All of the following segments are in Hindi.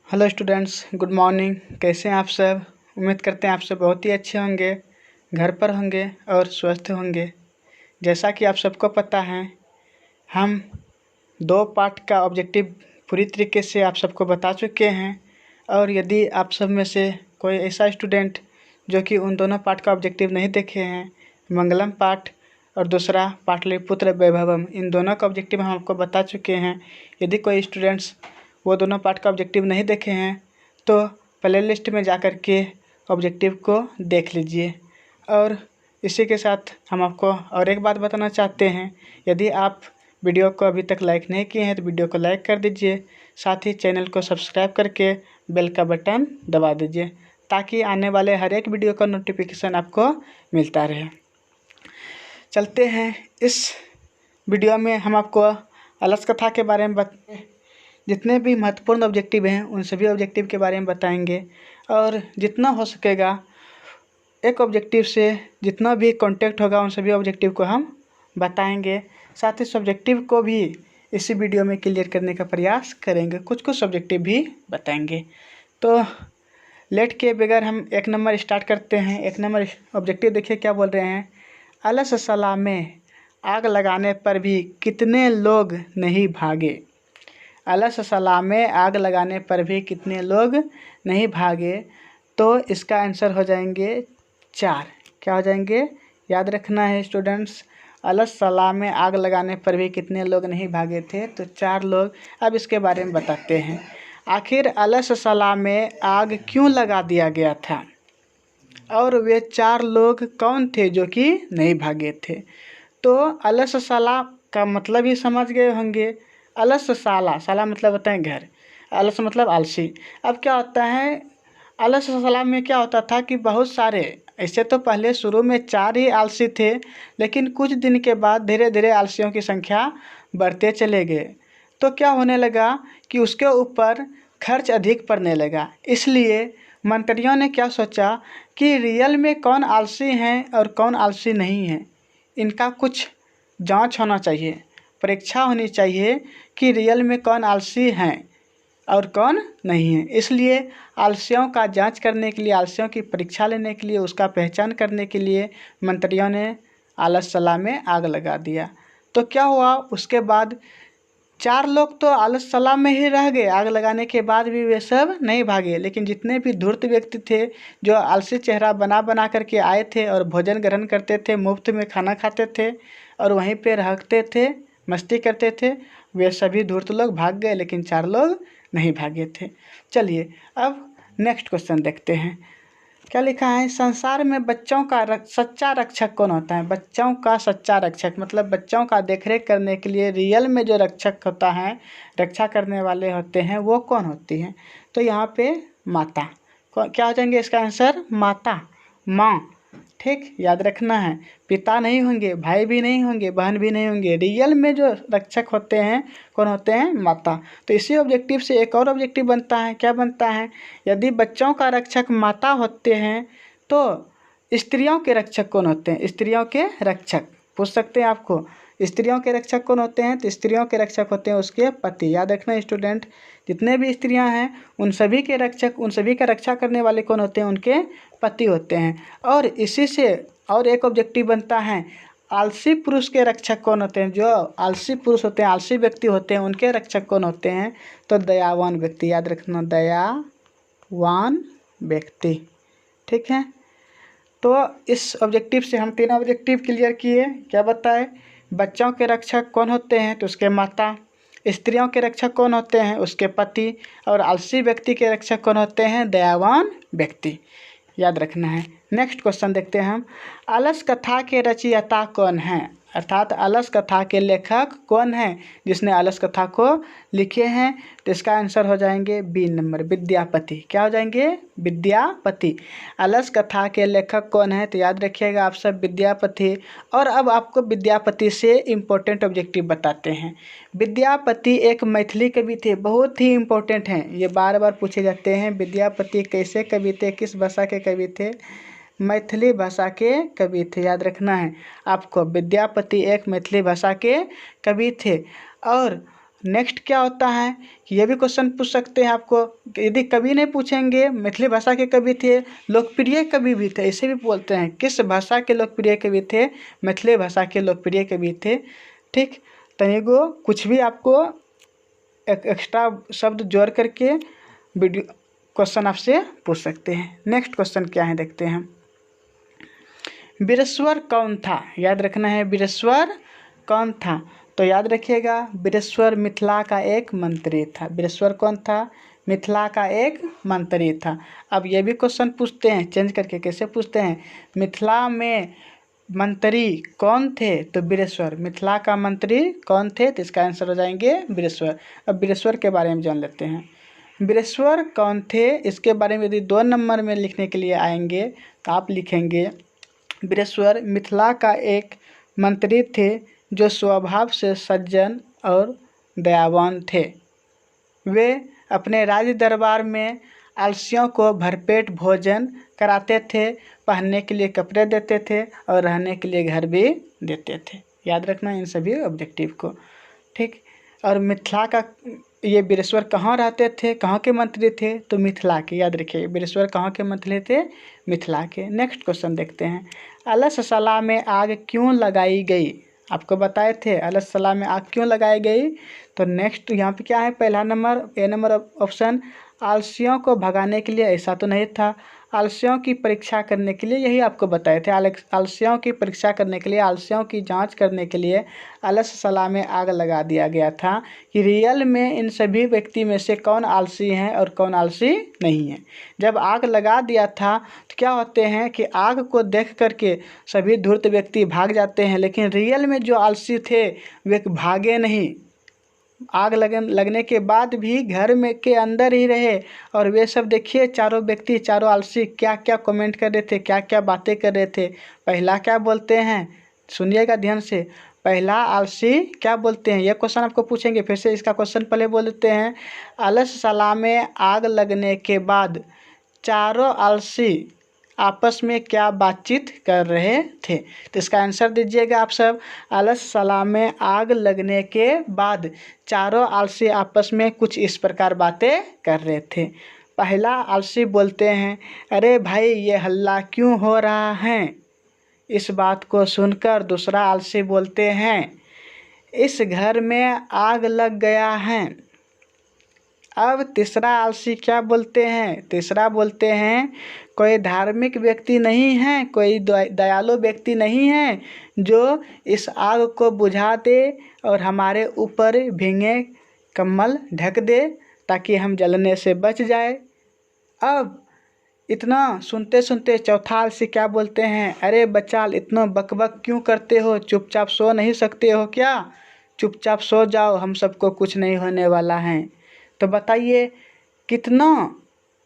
Hello students, good morning. कैसे हैं आप सब? उम्मीद करते हैं आप सब बहुत ही अच्छे होंगे, घर पर होंगे और स्वस्थ होंगे। जैसा कि आप सबको पता है, हम 2 पार्ट का ऑब्जेक्टिव पूरी तरीके से आप सबको बता चुके हैं। और यदि आप सब में से कोई ऐसा स्टूडेंट जो कि उन दोनों पार्ट का ऑब्जेक्टिव नहीं देखे हैं, मंगलम पाठ और दूसरा पाटलिपुत्र वैभवम, इन दोनों का ऑब्जेक्टिव हम आपको बता चुके हैं। यदि कोई स्टूडेंट्स वो दोनों पार्ट का ऑब्जेक्टिव नहीं देखे हैं तो प्ले लिस्ट में जा कर के ऑब्जेक्टिव को देख लीजिए। और इसी के साथ हम आपको और एक बात बताना चाहते हैं, यदि आप वीडियो को अभी तक लाइक नहीं किए हैं तो वीडियो को लाइक कर दीजिए। साथ ही चैनल को सब्सक्राइब करके बेल का बटन दबा दीजिए ताकि आने वाले हर एक वीडियो का नोटिफिकेशन आपको मिलता रहे। चलते हैं, इस वीडियो में हम आपको अलस कथा के बारे में जितने भी महत्वपूर्ण ऑब्जेक्टिव हैं उन सभी ऑब्जेक्टिव के बारे में बताएंगे। और जितना हो सकेगा एक ऑब्जेक्टिव से जितना भी कांटेक्ट होगा उन सभी ऑब्जेक्टिव को हम बताएंगे। साथ ही सब्जेक्टिव को भी इसी वीडियो में क्लियर करने का प्रयास करेंगे, कुछ सब्जेक्टिव भी बताएंगे। तो लेट के बगैर हम 1 नंबर स्टार्ट करते हैं। 1 नंबर ऑब्जेक्टिव देखिए क्या बोल रहे हैं। अलस सलाह में आग लगाने पर भी कितने लोग नहीं भागे। अलस सलाह में आग लगाने पर भी कितने लोग नहीं भागे। तो इसका आंसर हो जाएंगे 4। क्या हो जाएंगे? याद रखना है स्टूडेंट्स, अलस सलाह में आग लगाने पर भी कितने लोग नहीं भागे थे, तो 4 लोग। अब इसके बारे में बताते हैं, आखिर अलस सलाह में आग क्यों लगा दिया गया था और वे 4 लोग कौन थे जो कि नहीं भागे थे। तो अलस सलाह का मतलब ही समझ गए होंगे। अलस साला मतलब होता है घर, अलस मतलब आलसी। अब क्या होता है, अलस सलाह में क्या होता था कि बहुत सारे, ऐसे तो पहले शुरू में 4 ही आलसी थे, लेकिन कुछ दिन के बाद धीरे धीरे आलसियों की संख्या बढ़ते चले गए। तो क्या होने लगा कि उसके ऊपर खर्च अधिक पड़ने लगा। इसलिए मंत्रियों ने क्या सोचा कि रियल में कौन आलसी हैं और कौन आलसी नहीं है, इनका कुछ जांच होना चाहिए, परीक्षा होनी चाहिए कि रियल में कौन आलसी हैं और कौन नहीं है। इसलिए आलसियों का जांच करने के लिए, आलसियों की परीक्षा लेने के लिए, उसका पहचान करने के लिए मंत्रियों ने आलस सलाह में आग लगा दिया। तो क्या हुआ, उसके बाद 4 लोग तो आलस सलाह में ही रह गए। आग लगाने के बाद भी वे सब नहीं भागे, लेकिन जितने भी धूर्त व्यक्ति थे जो आलसी चेहरा बना बना करके आए थे और भोजन ग्रहण करते थे, मुफ्त में खाना खाते थे और वहीं पे रहते थे, मस्ती करते थे, वे सभी धूर्त लोग भाग गए, लेकिन 4 लोग नहीं भागे थे। चलिए अब नेक्स्ट क्वेश्चन देखते हैं। क्या लिखा है, संसार में बच्चों का सच्चा रक्षक कौन होता है। बच्चों का सच्चा रक्षक मतलब बच्चों का देखरेख करने के लिए रियल में जो रक्षक होता है, रक्षा करने वाले होते हैं, वो कौन होती हैं। तो यहाँ पे माता। क्या हो जाएंगे इसका आंसर? माता, माँ। ठीक, याद रखना है। पिता नहीं होंगे, भाई भी नहीं होंगे, बहन भी नहीं होंगे, रियल में जो रक्षक होते हैं कौन होते हैं? माता। तो इसी ऑब्जेक्टिव से एक और ऑब्जेक्टिव बनता है। क्या बनता है, यदि बच्चों का रक्षक माता होते हैं तो स्त्रियों के रक्षक कौन होते हैं। स्त्रियों के रक्षक पूछ सकते हैं आपको, स्त्रियों के रक्षक कौन होते हैं। तो स्त्रियों के रक्षक होते हैं उसके पति। याद रखना स्टूडेंट, जितने भी स्त्रियां हैं उन सभी के रक्षक, उन सभी का रक्षा करने वाले कौन होते हैं? उनके पति होते हैं। और इसी से और एक ऑब्जेक्टिव बनता है, आलसी पुरुष के रक्षक कौन होते हैं। जो आलसी पुरुष होते हैं, आलसी व्यक्ति होते हैं, उनके रक्षक कौन होते हैं। तो दयावान व्यक्ति। याद रखना, दयावान व्यक्ति। ठीक है, तो इस ऑब्जेक्टिव से हम 3 ऑब्जेक्टिव क्लियर किए। क्या बताए, बच्चों के रक्षक कौन होते हैं तो उसके माता, स्त्रियों के रक्षक कौन होते हैं उसके पति, और आलसी व्यक्ति के रक्षक कौन होते हैं? दयावान व्यक्ति। याद रखना है। नेक्स्ट क्वेश्चन देखते हैं हम, अलस कथा के रचयिता कौन है, अर्थात अलस कथा के लेखक कौन है जिसने अलस कथा को लिखे हैं। तो इसका आंसर हो जाएंगे बी नंबर, विद्यापति। क्या हो जाएंगे? विद्यापति। अलस कथा के लेखक कौन है तो याद रखिएगा आप सब, विद्यापति। और अब आपको विद्यापति से इम्पोर्टेंट ऑब्जेक्टिव बताते हैं। विद्यापति एक मैथिली कवि थे, बहुत ही इम्पोर्टेंट हैं, ये बार बार पूछे जाते हैं। विद्यापति कैसे कवि थे, किस भाषा के कवि थे? मैथिली भाषा के कवि थे। याद रखना है आपको, विद्यापति एक मैथिली भाषा के कवि थे। और नेक्स्ट क्या होता है कि ये भी क्वेश्चन पूछ सकते हैं आपको, यदि कवि नहीं पूछेंगे मैथिली भाषा के कवि थे, लोकप्रिय कवि भी थे, इसे भी बोलते हैं किस भाषा के लोकप्रिय कवि थे, मैथिली भाषा के लोकप्रिय कवि थे। ठीक, तो एगो कुछ भी आपको एक्स्ट्रा शब्द जोड़ करके वीडियो क्वेश्चन आपसे पूछ सकते हैं। नेक्स्ट क्वेश्चन क्या है देखते हैं। वीरेश्वर कौन था, याद रखना है वीरेश्वर कौन था। तो याद रखिएगा वीरेश्वर मिथिला का एक मंत्री था। वीरेश्वर कौन था, मिथिला का एक मंत्री था। अब ये भी क्वेश्चन पूछते हैं चेंज करके, कैसे पूछते हैं, मिथिला में मंत्री कौन थे, तो वीरेश्वर, मिथिला का मंत्री कौन थे, तो इसका आंसर हो जाएंगे वीरेश्वर। अब वीरेश्वर के बारे में जान लेते हैं। वीरेश्वर कौन थे, इसके बारे में यदि 2 नंबर में लिखने के लिए आएंगे तो आप लिखेंगे वीरेश्वर मिथिला का एक मंत्री थे जो स्वभाव से सज्जन और दयावान थे। वे अपने राज दरबार में आलसियों को भरपेट भोजन कराते थे, पहनने के लिए कपड़े देते थे और रहने के लिए घर भी देते थे। याद रखना इन सभी ऑब्जेक्टिव को। ठीक, और मिथिला का ये वीरेश्वर कहाँ रहते थे, कहाँ के मंत्री थे, तो मिथिला के। याद रखिए वीरेश्वर कहाँ के मंत्री थे, मिथिला के। नेक्स्ट क्वेश्चन देखते हैं। अलससला में आग क्यों लगाई गई, आपको बताए थे अलससला में आग क्यों लगाई गई। तो नेक्स्ट यहाँ पे क्या है, पहला नंबर ए नंबर ऑप्शन, आलसियों को भगाने के लिए, ऐसा तो नहीं था, आलसियों की परीक्षा करने के लिए, यही आपको बताए थे। आलसियों की परीक्षा करने के लिए, आलसियों की जांच करने के लिए अलससला में आग लगा दिया गया था कि रियल में इन सभी व्यक्ति में से कौन आलसी हैं और कौन आलसी नहीं है। जब आग लगा दिया था तो क्या होते हैं कि आग को देख करके सभी धूर्त व्यक्ति भाग जाते हैं, लेकिन रियल में जो आलसी थे वे भागे नहीं, आग लगने के बाद भी घर में के अंदर ही रहे। और वे सब देखिए चारों व्यक्ति, चारों आलसी क्या क्या कमेंट कर रहे थे, क्या क्या बातें कर रहे थे। पहला क्या बोलते हैं, सुनिएगा ध्यान से, पहला आलसी क्या बोलते हैं, ये क्वेश्चन आपको पूछेंगे। फिर से इसका क्वेश्चन पहले बोल देते हैं। अलससला में आग लगने के बाद चारों आलसी आपस में क्या बातचीत कर रहे थे, तो इसका आंसर दीजिएगा आप सब। अलससला में आग लगने के बाद चारों आलसी आपस में कुछ इस प्रकार बातें कर रहे थे। पहला आलसी बोलते हैं, अरे भाई ये हल्ला क्यों हो रहा है। इस बात को सुनकर दूसरा आलसी बोलते हैं, इस घर में आग लग गया है। अब तीसरा आलसी क्या बोलते हैं, तीसरा बोलते हैं, कोई धार्मिक व्यक्ति नहीं है, कोई दयालु व्यक्ति नहीं है जो इस आग को बुझा दे और हमारे ऊपर भीगे कम्बल ढक दे ताकि हम जलने से बच जाए। अब इतना सुनते सुनते चौथा आलसी क्या बोलते हैं, अरे बच्चा इतना बकबक क्यों करते हो, चुपचाप सो नहीं सकते हो क्या, चुपचाप सो जाओ, हम सबको कुछ नहीं होने वाला है। तो बताइए कितना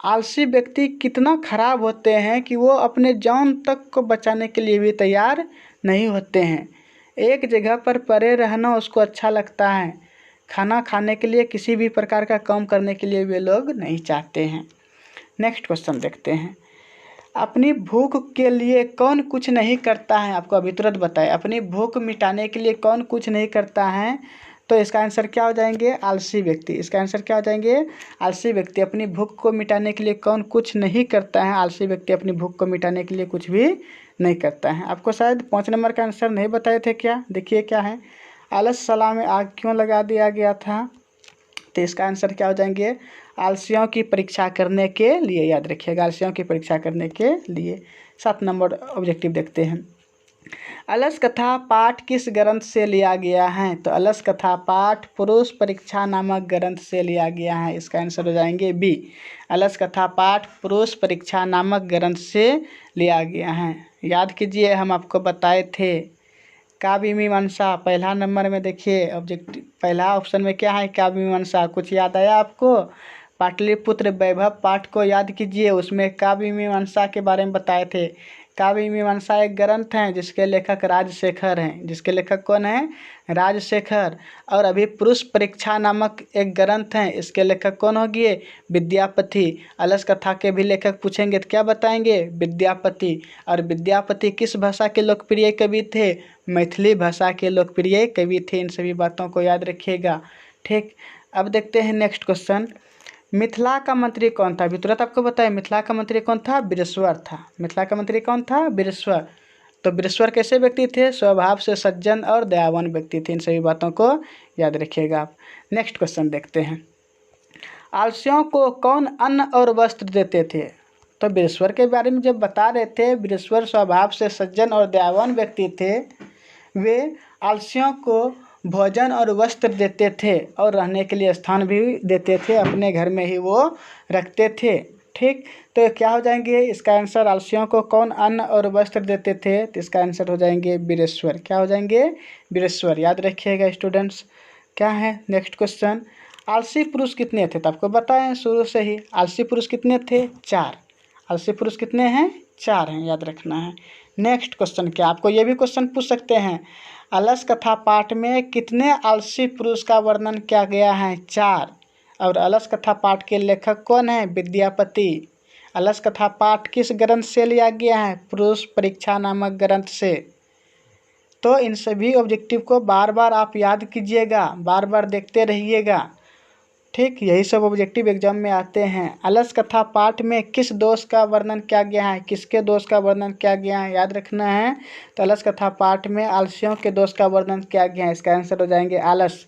आलसी व्यक्ति कितना खराब होते हैं कि वो अपने जान तक को बचाने के लिए भी तैयार नहीं होते हैं। एक जगह पर पड़े रहना उसको अच्छा लगता है, खाना खाने के लिए, किसी भी प्रकार का काम करने के लिए वे लोग नहीं चाहते हैं। नेक्स्ट क्वेश्चन देखते हैं। अपनी भूख के लिए कौन कुछ नहीं करता है, आपको अभी तुरंत बताए, अपनी भूख मिटाने के लिए कौन कुछ नहीं करता है, तो इसका आंसर क्या हो जाएंगे, आलसी व्यक्ति। इसका आंसर क्या हो जाएंगे, आलसी व्यक्ति। अपनी भूख को मिटाने के लिए कौन कुछ नहीं करता है, आलसी व्यक्ति अपनी भूख को मिटाने के लिए कुछ भी नहीं करता है। आपको शायद 5 नंबर का आंसर नहीं बताए थे क्या, देखिए क्या है, अलससला में आग क्यों लगा दिया गया था, तो इसका आंसर क्या हो जाएंगे, आलसियों की परीक्षा करने के लिए। याद रखिएगा आलसियों की परीक्षा करने के लिए। 7 नंबर ऑब्जेक्टिव देखते हैं। अलस कथा पाठ किस ग्रंथ से लिया गया है, तो अलस कथा पाठ पुरुष परीक्षा नामक ग्रंथ से लिया गया है। इसका आंसर हो जाएंगे बी, अलस कथा पाठ पुरुष परीक्षा नामक ग्रंथ से लिया गया है। याद कीजिए हम आपको बताए थे काव्य मीमांसा, पहला नंबर में देखिए ऑब्जेक्टिव पहला ऑप्शन में क्या है, काव्य मीमांसा। कुछ याद आया आपको, पाटलिपुत्र वैभव पाठ को याद कीजिए, उसमें काव्य मीमांसा के बारे में बताए थे। काव्य मीमांसा एक ग्रंथ है जिसके लेखक राजशेखर हैं, जिसके लेखक कौन है, राजशेखर। और अभी पुरुष परीक्षा नामक एक ग्रंथ है, इसके लेखक कौन होंगे, विद्यापति। अलस कथा के भी लेखक पूछेंगे तो क्या बताएंगे, विद्यापति। और विद्यापति किस भाषा के लोकप्रिय कवि थे, मैथिली भाषा के लोकप्रिय कवि थे। इन सभी बातों को याद रखिएगा। ठीक, अब देखते हैं नेक्स्ट क्वेश्चन। मिथिला का मंत्री कौन था? अभी तुरंत आपको बताया मिथिला का मंत्री कौन था? बिरेश्वर था। मिथिला का मंत्री कौन था? बिरेश्वर। तो बिरेश्वर कैसे व्यक्ति थे? स्वभाव से सज्जन और दयावान व्यक्ति थे। इन सभी बातों को याद रखिएगा आप। नेक्स्ट क्वेश्चन देखते हैं। आलसियों को कौन अन्न और वस्त्र देते थे? तो बिरेश्वर के बारे में जब बता रहे थे, बिरेश्वर स्वभाव से सज्जन और दयावान व्यक्ति थे। वे आलसियों को भोजन और वस्त्र देते थे और रहने के लिए स्थान भी देते थे, अपने घर में ही वो रखते थे। ठीक, तो क्या हो जाएंगे इसका आंसर? आलसियों को कौन अन्न और वस्त्र देते थे? तो इसका आंसर हो जाएंगे बिरेश्वर। क्या हो जाएंगे? बिरेश्वर। याद रखिएगा स्टूडेंट्स। क्या है नेक्स्ट क्वेश्चन? आलसी पुरुष कितने थे? तो आपको बताएं शुरू से ही, आलसी पुरुष कितने थे? 4। आलसी पुरुष कितने हैं? 4 हैं, याद रखना है। नेक्स्ट क्वेश्चन क्या, आपको ये भी क्वेश्चन पूछ सकते हैं, अलस कथा पाठ में कितने आलसी पुरुष का वर्णन किया गया है? 4। और अलस कथा पाठ के लेखक कौन है? विद्यापति। अलस कथा पाठ किस ग्रंथ से लिया गया है? पुरुष परीक्षा नामक ग्रंथ से। तो इन सभी ऑब्जेक्टिव को बार बार आप याद कीजिएगा, बार बार देखते रहिएगा। ठीक, यही सब ऑब्जेक्टिव एग्जाम में आते हैं। अलस कथा पाठ में किस दोष का वर्णन किया गया है? किसके दोष का वर्णन किया गया है? याद रखना है। तो अलस कथा पाठ में आलसियों के दोष का वर्णन किया गया है। इसका आंसर हो जाएंगे आलस।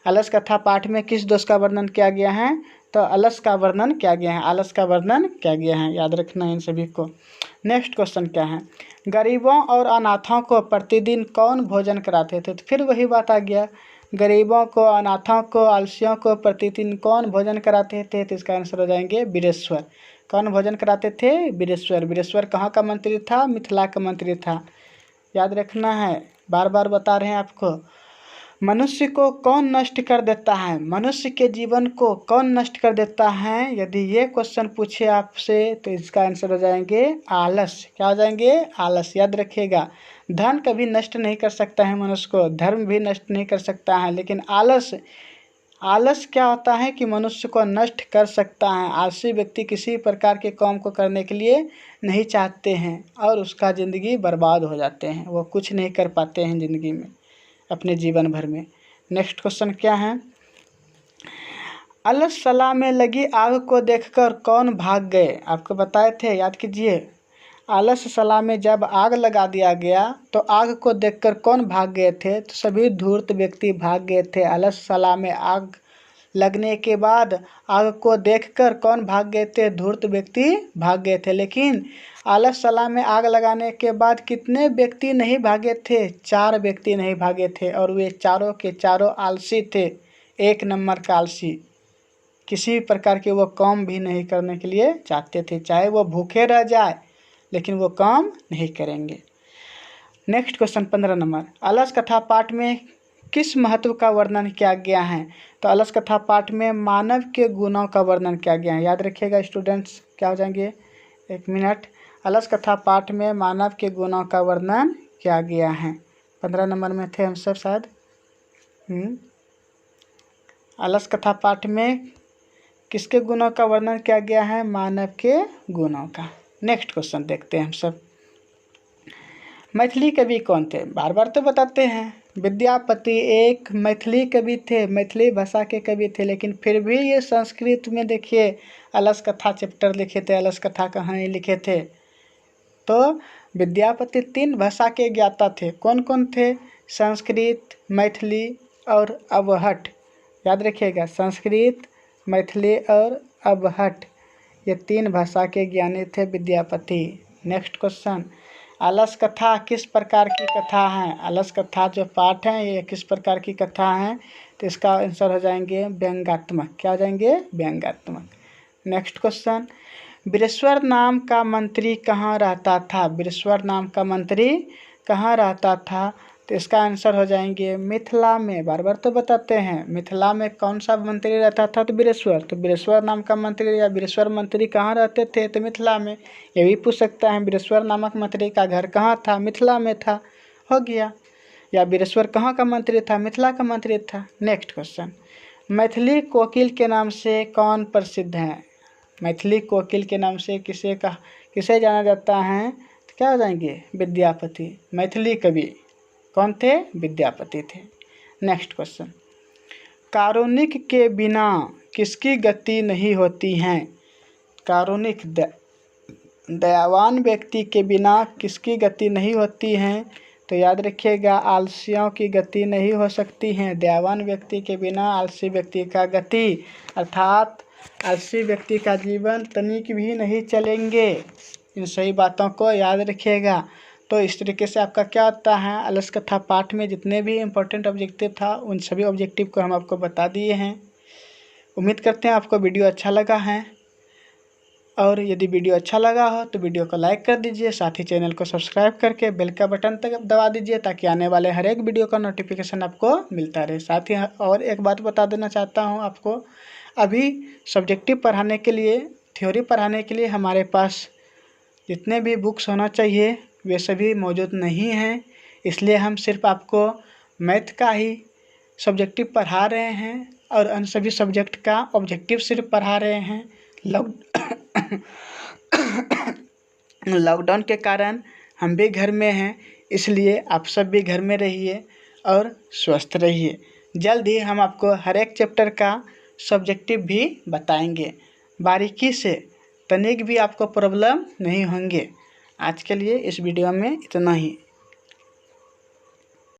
अलस कथा पाठ में किस दोष का वर्णन किया गया है? तो अलस का वर्णन किया गया है, आलस का वर्णन किया गया है। याद रखना है इन सभी को। नेक्स्ट क्वेश्चन क्या है? गरीबों और अनाथों को प्रतिदिन कौन भोजन कराते थे? तो फिर वही बात आ गया, गरीबों को, अनाथों को, आलसियों को प्रतिदिन कौन भोजन कराते थे? तो इसका आंसर हो जाएंगे बिरेश्वर। कौन भोजन कराते थे? बिरेश्वर। बिरेश्वर कहाँ का मंत्री था? मिथिला का मंत्री था। याद रखना है, बार बार बता रहे हैं आपको। मनुष्य को कौन नष्ट कर देता है? मनुष्य के जीवन को कौन नष्ट कर देता है? यदि ये क्वेश्चन पूछे आपसे तो इसका आंसर हो जाएंगे आलस। क्या हो जाएंगे? आलस। याद रखिएगा, धन कभी नष्ट नहीं कर सकता है मनुष्य को, धर्म भी नष्ट नहीं कर सकता है, लेकिन आलस, आलस क्या होता है कि मनुष्य को नष्ट कर सकता है। आलसी व्यक्ति किसी प्रकार के काम को करने के लिए नहीं चाहते हैं और उसका ज़िंदगी बर्बाद हो जाते हैं, वो कुछ नहीं कर पाते हैं ज़िंदगी में अपने जीवन भर में। नेक्स्ट क्वेश्चन क्या है? अलस सला में लगी आग को देखकर कौन भाग गए? आपको बताए थे, याद कीजिए। आलस सला में जब आग लगा दिया गया तो आग को देखकर कौन भाग गए थे? तो सभी धूर्त व्यक्ति भाग गए थे। आलस सला में आग लगने के बाद आग को देखकर कौन भाग गए थे? धूर्त व्यक्ति भाग गए थे। लेकिन आलस सला में आग लगाने के बाद कितने व्यक्ति नहीं भागे थे? 4 व्यक्ति नहीं भागे थे, और वे चारों के चारों आलसी थे, 1 नंबर का आलसी। किसी प्रकार के वो काम भी नहीं करने के लिए चाहते थे, चाहे वो भूखे रह जाए लेकिन वो काम नहीं करेंगे। नेक्स्ट क्वेश्चन 15 नंबर, अलस कथा पाठ में किस महत्व का वर्णन किया गया है? तो अलस कथा पाठ में मानव के गुणों का वर्णन किया गया है। याद रखिएगा स्टूडेंट्स, क्या हो जाएंगे? 1 मिनट। अलस कथा पाठ में मानव के गुणों का वर्णन किया गया है। 15 नंबर में थे हम सब शायद। अलस कथा पाठ में किसके गुणों का वर्णन किया गया है? मानव के गुणों का। नेक्स्ट क्वेश्चन देखते हैं हम सब। मैथिली कवि कौन थे? बार बार तो बताते हैं, विद्यापति एक मैथिली कवि थे, मैथिली भाषा के कवि थे, लेकिन फिर भी ये संस्कृत में देखिए अलस कथा चैप्टर लिखे थे, अलस कथा कहानी लिखे थे। तो विद्यापति 3 भाषा के ज्ञाता थे। कौन कौन थे? संस्कृत, मैथिली और अवहट। याद रखिएगा, संस्कृत, मैथिली और अवहट, ये 3 भाषा के ज्ञानी थे विद्यापति। नेक्स्ट क्वेश्चन, अलस कथा किस प्रकार की कथा है? अलस कथा जो पाठ है ये किस प्रकार की कथा है? तो इसका आंसर हो जाएंगे व्यंग्यात्मक। क्या हो जाएंगे? व्यंग्यात्मक। नेक्स्ट क्वेश्चन, बिरेश्वर नाम का मंत्री कहाँ रहता था? बिरेश्वर नाम का मंत्री कहाँ रहता था? तो इसका आंसर हो जाएंगे मिथिला में। बार बार तो बताते हैं, मिथिला में कौन सा मंत्री रहता था? तो बिरेश्वर। तो बिरेश्वर नाम का मंत्री या बिरेश्वर मंत्री कहाँ रहते थे? तो मिथिला में। ये भी पूछ सकता है, बिरेश्वर नामक मंत्री का घर कहाँ था? मिथिला में था, हो गया। या बिरेश्वर कहाँ का मंत्री था? मिथिला का मंत्री था। नेक्स्ट क्वेश्चन, मैथिली कोकिल के नाम से कौन प्रसिद्ध है? मैथिली कोकिल के नाम से किसे जाना जाता है? तो क्या हो जाएंगे? विद्यापति। मैथिली कवि कौन थे? विद्यापति थे। नेक्स्ट क्वेश्चन, कारुणिक के बिना किसकी गति नहीं होती है। कारुणिक दयावान व्यक्ति के बिना किसकी गति नहीं होती है। तो याद रखिएगा, आलसियों की गति नहीं हो सकती है। दयावान व्यक्ति के बिना आलसी व्यक्ति का गति अर्थात आलसी व्यक्ति का जीवन तनिक भी नहीं चलेंगे। इन सही बातों को याद रखिएगा। तो इस तरीके से आपका क्या होता है, अलस कथा पाठ में जितने भी इम्पोर्टेंट ऑब्जेक्टिव था उन सभी ऑब्जेक्टिव को हम आपको बता दिए हैं। उम्मीद करते हैं आपको वीडियो अच्छा लगा है, और यदि वीडियो अच्छा लगा हो तो वीडियो को लाइक कर दीजिए, साथ ही चैनल को सब्सक्राइब करके बेल का बटन तक दबा दीजिए ताकि आने वाले हर एक वीडियो का नोटिफिकेशन आपको मिलता रहे। साथ ही और एक बात बता देना चाहता हूँ आपको, अभी सब्जेक्टिव पढ़ाने के लिए, थ्योरी पढ़ाने के लिए हमारे पास जितने भी बुक्स होना चाहिए वे सभी मौजूद नहीं हैं। इसलिए हम सिर्फ आपको मैथ का ही सब्जेक्टिव पढ़ा रहे हैं और अन्य सभी सब्जेक्ट का ऑब्जेक्टिव सिर्फ पढ़ा रहे हैं। लॉकडाउन के कारण हम भी घर में हैं, इसलिए आप सब भी घर में रहिए और स्वस्थ रहिए। जल्द ही हम आपको हर एक चैप्टर का सब्जेक्टिव भी बताएंगे बारीकी से, तनिक भी आपको प्रॉब्लम नहीं होंगे। आज के लिए इस वीडियो में इतना ही।